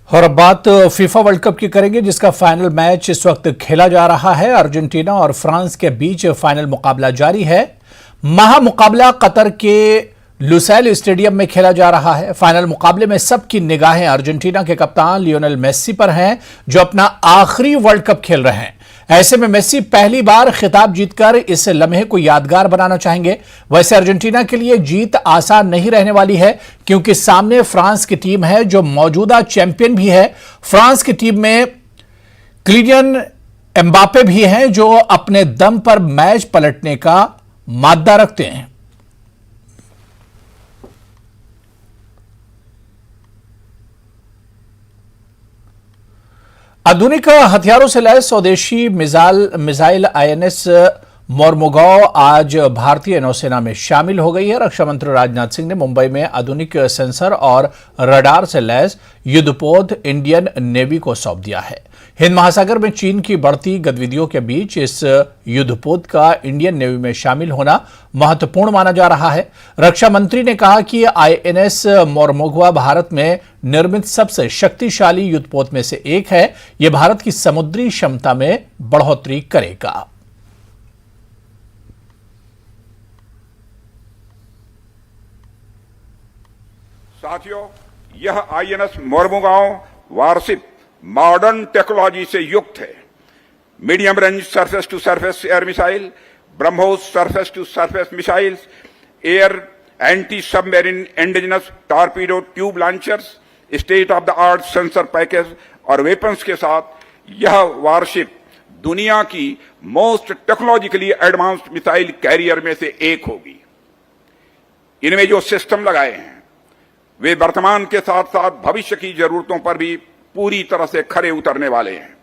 और अब बात फीफा वर्ल्ड कप की करेंगे, जिसका फाइनल मैच इस वक्त खेला जा रहा है। अर्जेंटीना और फ्रांस के बीच फाइनल मुकाबला जारी है। महामुकाबला कतर के लुसैल स्टेडियम में खेला जा रहा है। फाइनल मुकाबले में सबकी निगाहें अर्जेंटीना के कप्तान लियोनेल मेस्सी पर हैं, जो अपना आखिरी वर्ल्ड कप खेल रहे हैं। ऐसे में मेस्सी पहली बार खिताब जीतकर इस लम्हे को यादगार बनाना चाहेंगे। वैसे अर्जेंटीना के लिए जीत आसान नहीं रहने वाली है, क्योंकि सामने फ्रांस की टीम है जो मौजूदा चैंपियन भी है। फ्रांस की टीम में किलियन एम्बापे भी हैं, जो अपने दम पर मैच पलटने का मादा रखते हैं। आधुनिक हथियारों से लैस स्वदेशी मिसाइल आईएनएस मोरमुगांव आज भारतीय नौसेना में शामिल हो गई है। रक्षा मंत्री राजनाथ सिंह ने मुंबई में आधुनिक सेंसर और रडार से लैस युद्धपोत इंडियन नेवी को सौंप दिया है। हिंद महासागर में चीन की बढ़ती गतिविधियों के बीच इस युद्धपोत का इंडियन नेवी में शामिल होना महत्वपूर्ण माना जा रहा है। रक्षा मंत्री ने कहा कि आईएनएस मोरमुगांव भारत में निर्मित सबसे शक्तिशाली युद्धपोत में से एक है। यह भारत की समुद्री क्षमता में बढ़ोतरी करेगा। साथियों, यह INS Mormugao warship modern technology से युक्त है। Medium range surface to surface air missile, BrahMos surface to surface missiles, air anti submarine indigenous torpedo tube launchers, state of the art sensor package और वेपन्स के साथ यह वारशिप दुनिया की most technologically advanced missile carrier में से एक होगी। इनमें जो सिस्टम लगाए हैं वे वर्तमान के साथ साथ भविष्य की जरूरतों पर भी पूरी तरह से खरे उतरने वाले हैं।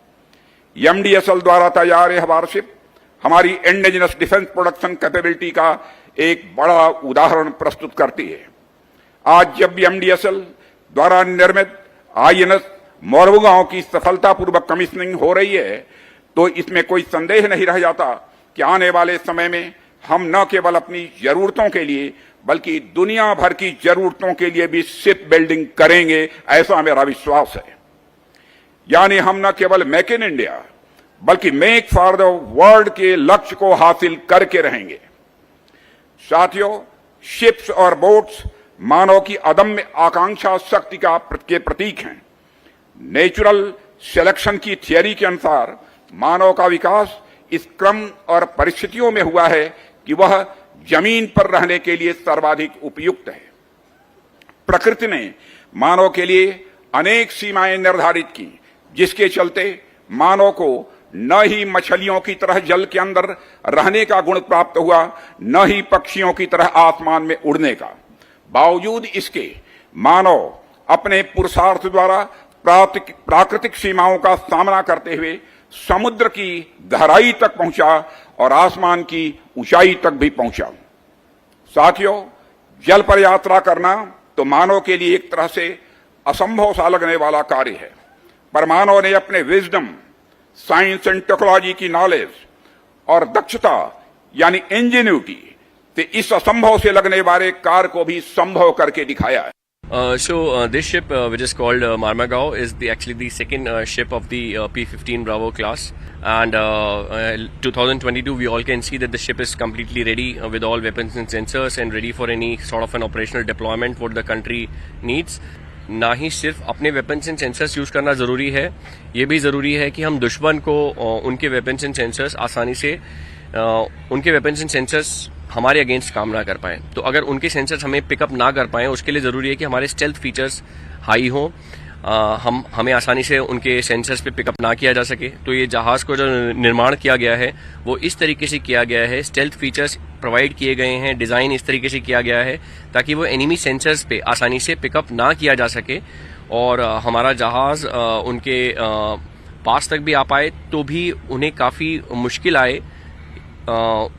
एमडीएसएल द्वारा तैयार यह वारशिप हमारी इंडिजिनस डिफेंस प्रोडक्शन कैपेबिलिटी का एक बड़ा उदाहरण प्रस्तुत करती है। आज जब भी एमडीएसएल द्वारा निर्मित आईएनएस मोरमुगांव की सफलतापूर्वक कमीशनिंग हो रही है, तो इसमें कोई संदेह नहीं रह जाता कि आने वाले समय में हम न केवल अपनी जरूरतों के लिए बल्कि दुनिया भर की जरूरतों के लिए भी शिप बिल्डिंग करेंगे, ऐसा मेरा विश्वास है। यानी हम न केवल मेक इन इंडिया बल्कि मेक फॉर द वर्ल्ड के लक्ष्य को हासिल करके रहेंगे। साथियों, शिप्स और बोट्स मानव की अदम्य आकांक्षा शक्ति के प्रतीक हैं। नेचुरल सिलेक्शन की थियरी के अनुसार मानव का विकास इस क्रम और परिस्थितियों में हुआ है कि वह जमीन पर रहने के लिए सर्वाधिक उपयुक्त है। प्रकृति ने मानव के लिए अनेक सीमाएं निर्धारित की, जिसके चलते मानव को न ही मछलियों की तरह जल के अंदर रहने का गुण प्राप्त हुआ, न ही पक्षियों की तरह आसमान में उड़ने का। बावजूद इसके मानव अपने पुरुषार्थ द्वारा प्राकृतिक सीमाओं का सामना करते हुए समुद्र की गहराई तक पहुंचा और आसमान की ऊंचाई तक भी पहुंचा। साथियों, जल पर यात्रा करना तो मानव के लिए एक तरह से असंभव सा लगने वाला कार्य है, पर मानव ने अपने विजडम, साइंस एंड टेक्नोलॉजी की नॉलेज और दक्षता यानी इंजेन्यूटी से इस असंभव से लगने वाले कार्य को भी संभव करके दिखाया है। This ship, which is called Marmagao, is actually the second ship of the P-15 Bravo class. And 2022, we all can see that the ship is completely ready with all weapons and sensors and ready for any sort of an operational deployment what the country needs. ना ही सिर्फ अपने weapons and sensors use करना जरूरी है, ये भी जरूरी है कि हम दुश्मन को उनके वेपन्स एंड सेंसर्स आसानी से उनके वेपन्स एंड सेंसर्स हमारे अगेंस्ट काम ना कर पाएं। तो अगर उनके सेंसर्स हमें पिकअप ना कर पाएं, उसके लिए ज़रूरी है कि हमारे स्टेल्थ फीचर्स हाई हों, हमें आसानी से उनके सेंसर्स पे पिकअप ना किया जा सके। तो ये जहाज़ को जो निर्माण किया गया है वो इस तरीके से किया गया है, स्टेल्थ फीचर्स प्रोवाइड किए गए हैं, डिज़ाइन इस तरीके से किया गया है ताकि वो एनिमी सेंसर्स पे आसानी से पिकअप ना किया जा सके और हमारा जहाज़ उनके पास तक भी आ पाए तो भी उन्हें काफ़ी मुश्किल आए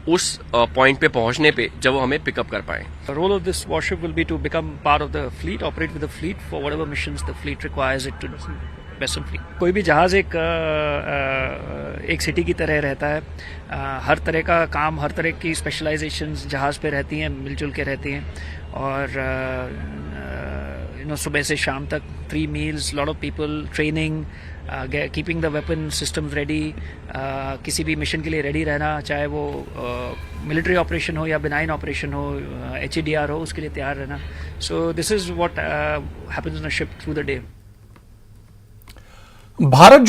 उस पॉइंट पे पहुंचने पे जब वो हमें पिकअप कर पाए। The role of this warship will be to become part of the fleet, operate with the fleet for whatever missions the fleet requires it to vessel fleet. कोई भी जहाज एक सिटी की तरह रहता है। हर तरह का काम, हर तरह की स्पेशलाइजेशंस जहाज पे रहती हैं, मिलजुल के रहती हैं और सुबह से शाम तक 3 meals, lot of people training, keeping the weapon systems ready, किसी भी मिशन के लिए रेडी रहना, चाहे वो मिलिट्री ऑपरेशन हो या बिनाइन ऑपरेशन हो, HEDR हो, उसके लिए तैयार रहना. So this is what happens in a ship through the day. Bharat जो